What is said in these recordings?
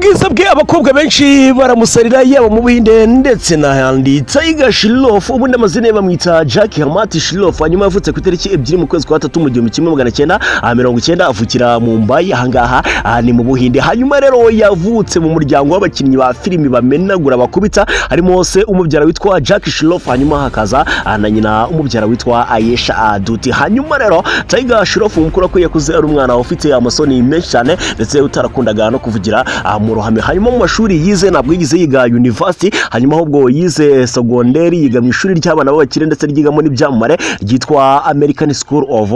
ubwiza bwe abakobwa benshi baramusarira yaba mu Buhinde ndetse n'ahandi. Tiger Shroff ubundi amazina ye bamwita Jack Hermat Shroff, hanyuma yavutse ku itariki 2 mu kwezi kwa 3 mu 1990 avukira mu Mumbai ahangaha ni mu Buhinde. Hanyuma rero yavutse mu muryango w'abakinnyi ba filimi bamenagura bakubita, harimo se umubyara witwa Jack Shroff, hanyuma hakaza na nyina umubyara witwa Ayesha Duty. Hanyuma rero Tiger Shroff umukuru ko yakuze ari umwana ufite amasoni menshi cyane ndetse utarakundaga no kuvugira mu ruhame. Hanyuma mu mashuri yize ntabwo yigize yiga university, hanyuma ahubwo yize secondary, yiga mu ishuri ry'abana b'abakire ndetse ryigamo n'ibyamamare ryitwa American School of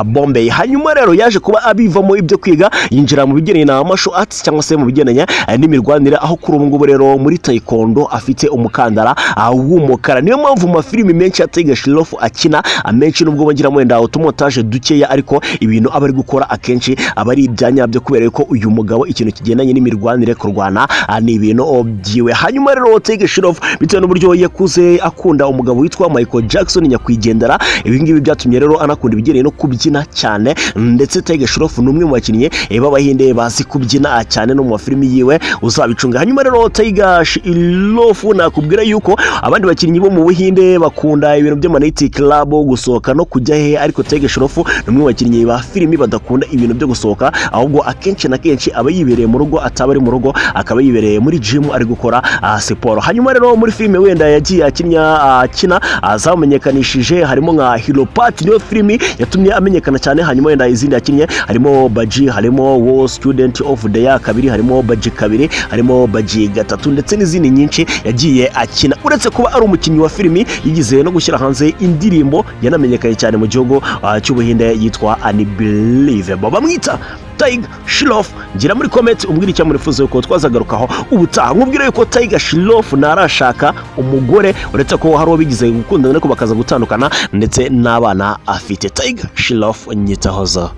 Bombay. Hanyuma rero yaje kuba abivamo ibyo kwiga yinjira mu bigeneye na martial arts cyangwa se mu bigeneye n'imirwanire, aho kuri ubu ngubu rero muri taekwondo afite umukandara w'umukara. Niyo mpamvu mu filimi menshi ya Tiger Shroff akina amenshi nubwo bagira mwenda utumontage dukeya, ariko ibintu aba ari gukora akenshi aba ari ibyanyabyo kubera ko uyu mugabo ikintu kigendanye n'imirwanire kurwana ni ibintu byiwe. Hanyuma rero Tiger Shroff bitewe n'uburyo yakuze akunda umugabo witwa Michael Jackson nyakwigendera, ibi ngibi byatumye rero anakunda ibigeneye no kubyina cyane, ndetse Tiger Shroff ni umwe mu bakinnyi b'Abahinde bazi kubyina cyane no mu filimi yiwe uzabicunga. Hanyuma rero Tiger Shroff nakubwira yuko abandi bakinnyi bo mu Buhinde bakunda ibintu by'amaniti club gusohoka no kujya he, ariko Tiger Shroff ni umwe mu bakinnyi ba filimi badakunda ibintu byo gusohoka, ahubwo akenshi na kenshi aba yibereye mu rugo, ataba ari mu rugo akaba yibereye muri gym ari gukora siporo. Hanyuma rero muri filime wenda yagiye akina zamenyekanishije harimo nka Hero Party, niyo filimi yatumye amenyekana cyane. Hanyuma wenda izindi yakinnye harimo Baji, harimo War Student of the Year kabiri, harimo Baji kabiri, harimo Baji gatatu ndetse n'izindi nyinshi yagiye akina. Uretse kuba ari umukinnyi wa filimi, yigize no gushyira hanze indirimbo yanamenyekanye cyane mu gihugu cy'Ubuhinde yitwa Unbelievable, bamwita Tiger Shroff. Ngira muri comment umbwira icyo murifuza ko twazagarukaho ubutaha. Nkubwira yuko Tiger Shroff narashaka umugore, uretse ko hari ubigize gukundana ariko bakaza gutandukana ndetse n'abana afite. Tiger Shroff nyitahoza.